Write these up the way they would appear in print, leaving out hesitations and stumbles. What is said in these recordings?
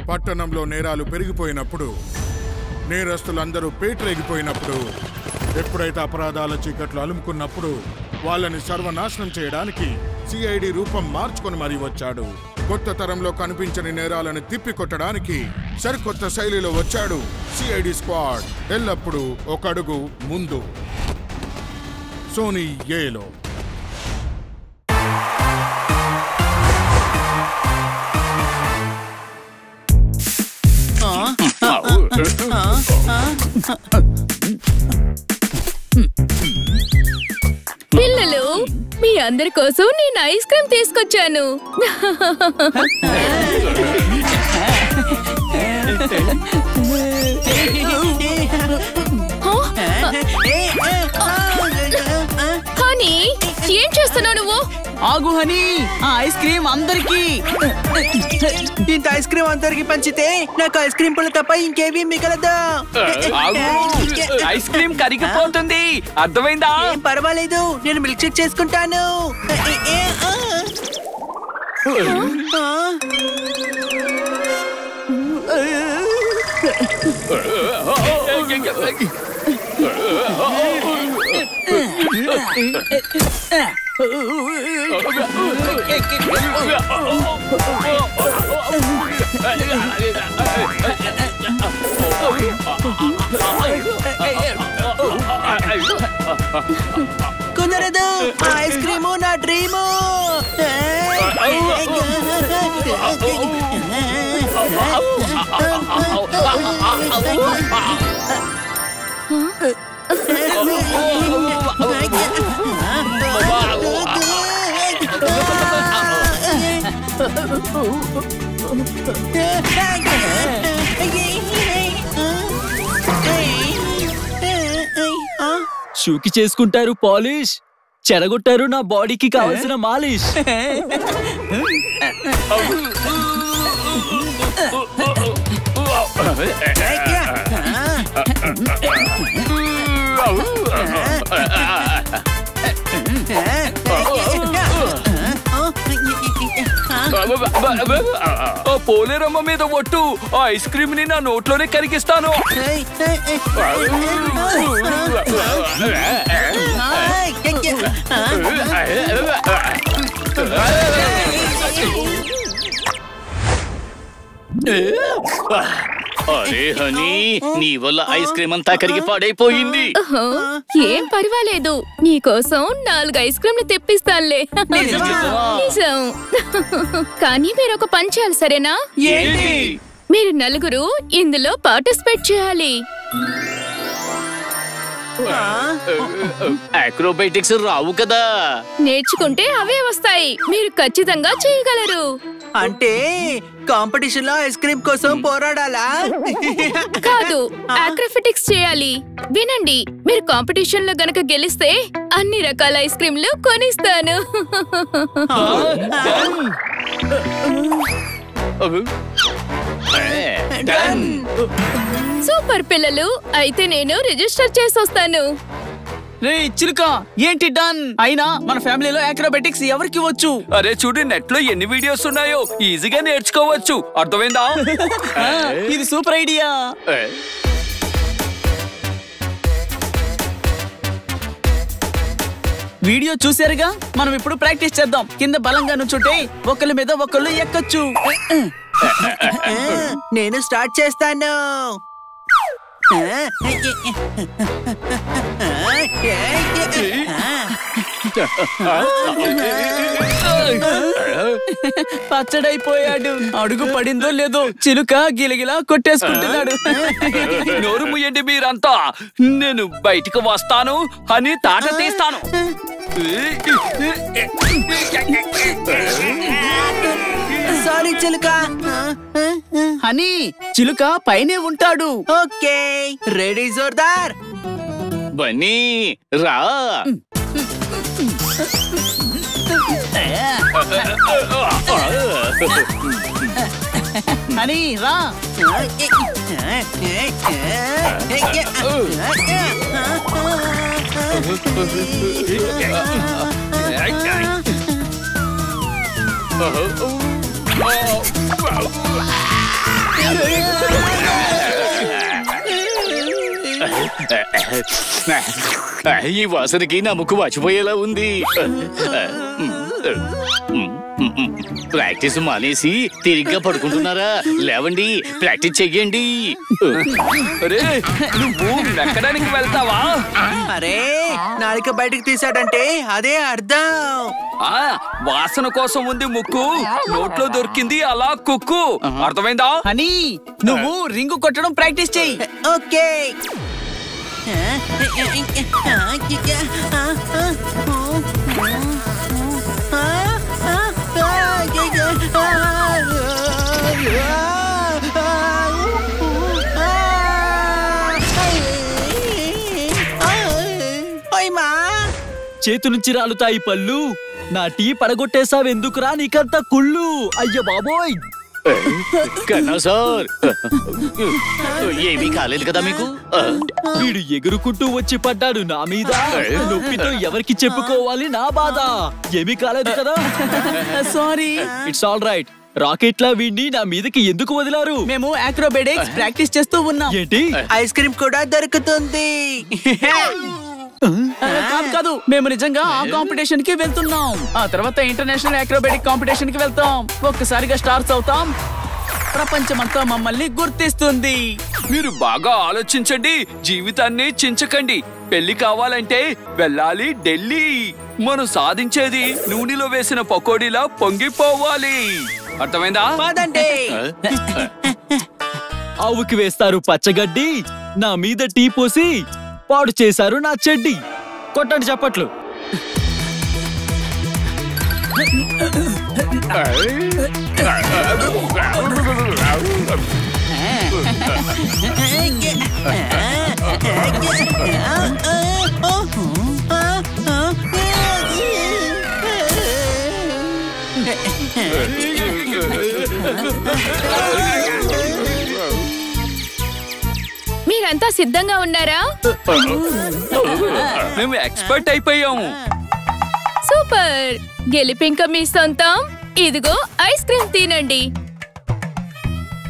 పట్టణంలో నేరాలు పెరిగిపోయినప్పుడు, నేరస్తులందరూ పేటరేగిపోయినప్పుడు, ఎప్పుడైతే అపరాధాల చీకట్లు అలుముకున్నప్పుడు వాళ్ళని సర్వనాశనం చేయడానికి సిఐడి రూపం మార్చుకొని మరీ వచ్చాడు. కొత్త తరంలో కనిపించని నేరాలను తిప్పికొట్టడానికి సరికొత్త శైలిలో వచ్చాడు సిఐడి స్క్వాడ్. ఎల్లప్పుడూ ఒక అడుగు ముందు. సోనీ ఏలో పిల్లలు, మీ అందరి కోసం నేను ఐస్ క్రీమ్ తీసుకొచ్చాను. హనీ, ఏం చేస్తున్నావు నువ్వు? ఆగు హనీ, ఆ ఐస్ క్రీమ్ అందరికి. ఇంత ఐస్ క్రీమ్ అందరికి పంచితే నాకు ఐస్ క్రీమ్ పుల్ల తప్ప ఇంకేమీ మిగలదు. ఐస్ క్రీమ్ కరిగిపోతుంది, అర్థమైందా? పర్వాలేదు, నేను మిల్క్ షేక్ చేసుకుంటాను. కుదరదు, ఐస్ క్రీము నా డ్రీము. షూకి చేసుకుంటారు పాలిష్, చెడగొట్టారు నా బాడీకి కావాల్సిన మాలిష్. పోలేరమ్మ మీద ఒట్టు, ఆ ఐస్ క్రీమ్ ని నా నోట్లోనే కరిగిస్తాను. అరే హనీ, నీ వల్ల ఐస్ క్రీమ్ అంతా కరిగి పాడైపోయింది. ఏం పర్వాలేదు, నీకోసం 4 ఐస్ క్రీమ్లు తెప్పిస్తానులే. నిజం. కానీ మీరు ఒక పని చేయాలి, సరేనా? మీరు నలుగురు ఇందులో పార్టిసిపేట్ చేయాలి. అక్రోబాటిక్స్ రావు కదా? నేర్చుకుంటే అవే వస్తాయి. మీరు ఖచ్చితంగా చేయగలరు. అంటే కాంపిటీషన్ లో ఐస్ క్రీమ్ కోసం పోరాడాలా? కాదు, అక్రోబాటిక్స్ చేయాలి. వినండి, మీరు కాంపిటీషన్ లో గనక గెలిస్తే అన్ని రకాల ఐస్ క్రీమ్లు కొనిస్తాను. సూపర్ పిల్లలు, అయితే నేను రిజిస్టర్ చేసి వస్తాను. రే చిలుక, ఏంటి డన్? అయినా మన ఫ్యామిలీలో అక్రోబాటిక్స్ ఎవరికి వచ్చు? అరే చూడు, నెట్ లో ఎన్ని వీడియోస్ ఉన్నాయో, ఈజీగా నేర్చుకోవచ్చు. అర్థమైందా? ఇది సూపర్ ఐడియా. వీడియో చూసారుగా, మనం ఇప్పుడు ప్రాక్టీస్ చేద్దాం. కింద బలంగా నుంచుంటే ఒకళ్ళ మీద ఒకళ్ళు ఎక్కచ్చు. నేను స్టార్ట్ చేస్తాను. పచ్చడైపోయాడు. అడుగు పడిందో లేదో చిలుక గిలగిలా కొట్టేసుకుంటున్నాడు. నోరు ముయ్యండి మీరంతా, నేను బయటికి వస్తాను అని తాట తీస్తాను. సారీ చిలుక. హనీ, చిలుక పైనే ఉంటాడు. Okay, ready Jordar. బన్నీ రా. హనీ రా. ఈ వాసనకి నా ముక్కు వాచిపోయేలా ఉంది. ప్రాక్టీస్ మానేసి తిరిగ్గా పడుకుంటున్నారా? లేవండి, ప్రాక్టీస్ చెయ్యండి. అరే నువ్వు ఎక్కడానికి వెళ్తావా? అరే నాలుక బయటకు తీసాడంటే అదే అర్థం. వాసన కోసం ఉంది ముక్కు, నోట్లో దొరికింది అలా కుక్కు. అర్థమైందా? అని నువ్వు రింగు కొట్టడం ప్రాక్టీస్ చెయ్యి. ఓకే. చేతు నుంచి రాలుతాయి పళ్ళు. నా టీ పడగొట్టేసావెందుకురా నీకంత కుళ్ళు? అయ్య బాబోయ్. కన్నా సార్, ఏమీ కాలేదు కదా మీకు? వీడు ఎగురుకుంటూ వచ్చి పడ్డాడు నా మీద. నొప్పితో ఎవరికి చెప్పుకోవాలి నా బాధ? ఏమీ కాలేదు కదా? Sorry. It's all right. Rocket లా వీడిని నా మీదకి ఎందుకు వదిలారు? మేము అక్రోబాటిక్స్ ప్రాక్టీస్ చేస్తూ ఉన్నాం. ఏంటి? ఐస్ క్రీమ్ కూడా దొరుకుతుంది. కాదు, మేము నిజంగా ఆ కాంపిటీషన్ కి వెళ్తున్నాం. ఆ తర్వాత ఇంటర్నేషనల్ అక్రోబాటిక్ కాంపిటీషన్ కి వెళ్తాం. ఒక్కసారిగా స్టార్స్ అవుతాం. ప్రపంచమంతా మమ్మల్ని గుర్తిస్తుంది. మీరు బాగా ఆలోచించండి, జీవితాన్ని చించకండి. పెళ్లి కావాలంటే వెళ్ళాలి ఢిల్లీ. మనం సాధించేది నూనెలో వేసిన పకోడీలా పొంగిపోవాలి. అర్థమైందా? పదండి. ఆవుకి వేస్తారు పచ్చగడ్డి, నా మీద టీ పోసి పాడు చేశారు నా చెడ్డి. కొట్టండి చప్పట్లు. మీరంతా సిద్ధంగా ఉన్నారా? మేము ఎక్స్పర్ట్ అయిపోయాము. సూపర్. గెలిపింక మీ సొంతం. ఇదిగో ఐస్ క్రీమ్ తినండి.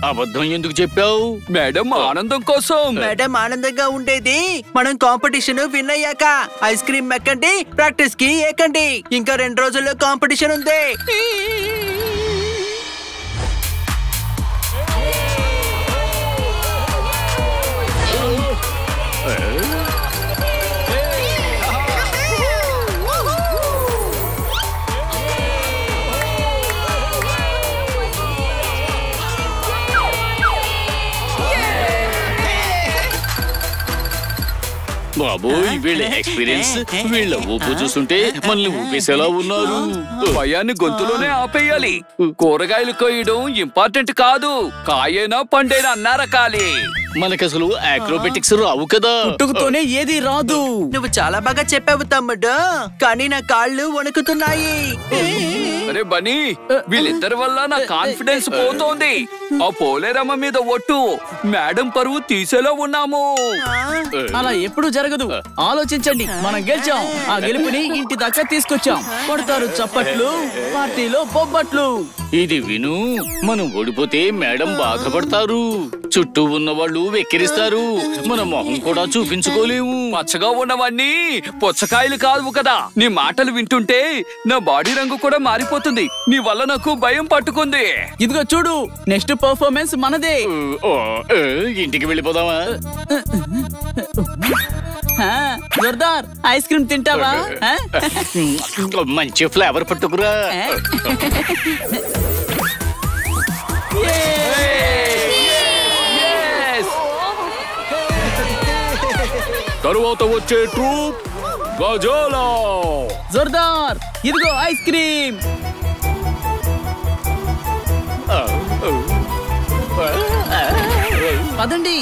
అబద్ధం ఎందుకు చెప్పావు? మేడం ఆనందం కోసం. మేడం ఆనందంగా ఉండేది మనం కాంపిటీషన్ విన్ అయ్యాక. ఐస్ క్రీమ్ మెక్కండి, ప్రాక్టీస్ కి ఏకండి. ఇంకా 2 రోజుల్లో కాంపిటీషన్ ఉంది. బాబోయ్, వీళ్ళ ఎక్స్పీరియన్స్, వీళ్ళ ఊపు చూస్తుంటే మనల్ని ఊపేసేలా ఉన్నారు. భయాన్ని గొంతులోనే ఆపేయాలి. కూరగాయలు కోయడం ఇంపార్టెంట్ కాదు, కాయైనా పండైనా అన్నారకాలి. మనకసలు అక్రోబాటిక్స్ రావు కదా. పుట్టుకతోనే ఏది రాదు. నువ్వు చాలా బాగా చెప్పావు తమ్ముడు, కానీ నా కాళ్ళు వణుకుతున్నాయి. అరే బనీ, వీళ్ళిద్దరి వల్ల నా కాన్ఫిడెన్స్ పోతోంది. ఆ పోలేరమ్మ మీద ఒట్టు, మేడం పరువు తీసేలా ఉన్నాము. అలా ఎప్పుడు జరగదు. ఆలోచించండి. మనం గెలిచాం. ఆ గెలుపుని ఇంటి దాకా తీసుకొచ్చాం. కొడతారు చప్పట్లు, పార్టీలో బొబ్బట్లు. ఇది విను, మనం ఓడిపోతే మేడం బాధపడతారు. చుట్టూ ఉన్న వాళ్ళు వెక్కిరిస్తారు. మన మొహం కూడా చూపించుకోలేము. పచ్చగా ఉన్నవన్నీ పుచ్చకాయలు కాదు కదా. నీ మాటలు వింటుంటే నా బాడీ రంగు కూడా మారిపోతుంది. నీ వల్ల నాకు భయం పట్టుకుంది. ఇదిగో చూడు, నెక్స్ట్ పర్ఫార్మెన్స్ మనదే. ఇంటికి వెళ్ళిపోదామా? జోర్దార్, ఐస్ క్రీమ్ తింటావా? మంచి ఫ్లేవర్ పట్టుకురా. తరువాత వచ్చే ట్రూప్ గజాలా. జోర్దార్, ఇదిగో ఐస్ క్రీమ్. పదండి.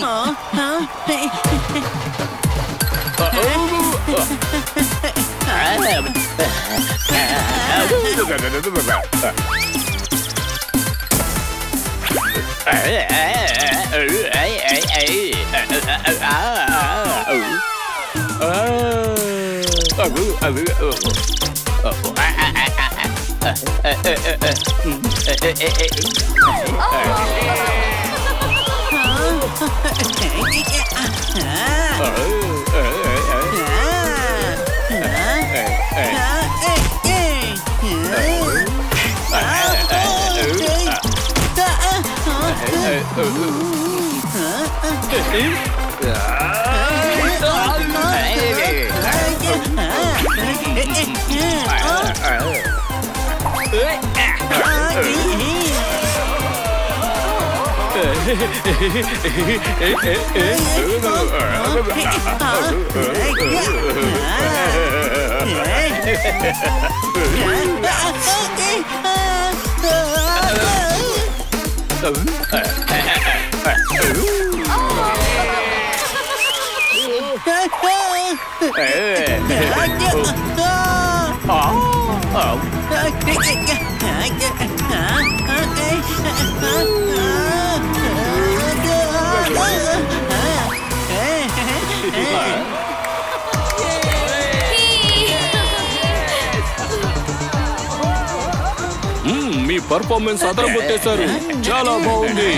మీ పర్ఫార్మెన్స్ అదరగొట్టేశారు. చాలా బాగుంది.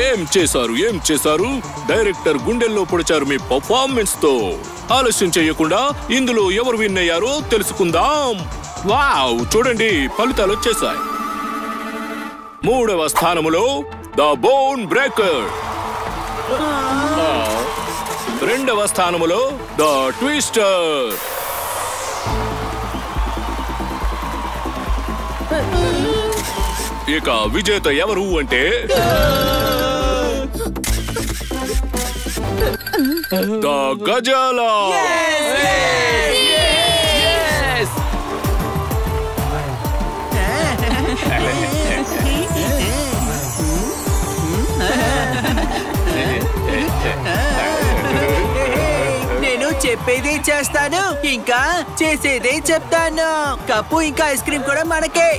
ఏం చేశారు డైరెక్టర్ గుండెల్లో పొడిచారు మీ పర్ఫార్మెన్స్ తో. ఆలస్యం చేయకుండా ఇందులో ఎవరు విన్ అయ్యారో తెలుసుకుందాం. వావ్, చూడండి ఫలితాలు వచ్చేసాయి. 3వ స్థానములో ద బోన్ బ్రేకర్, 2వ స్థానములో ద ట్విస్టర్, ఇక విజేత ఎవరు అంటే ద గజాల. నేను చెప్పేదే చేస్తాను, ఇంకా చేసేదే చెప్తాను. కప్పు ఇంకా ఐస్ క్రీమ్ కూడా మనకే.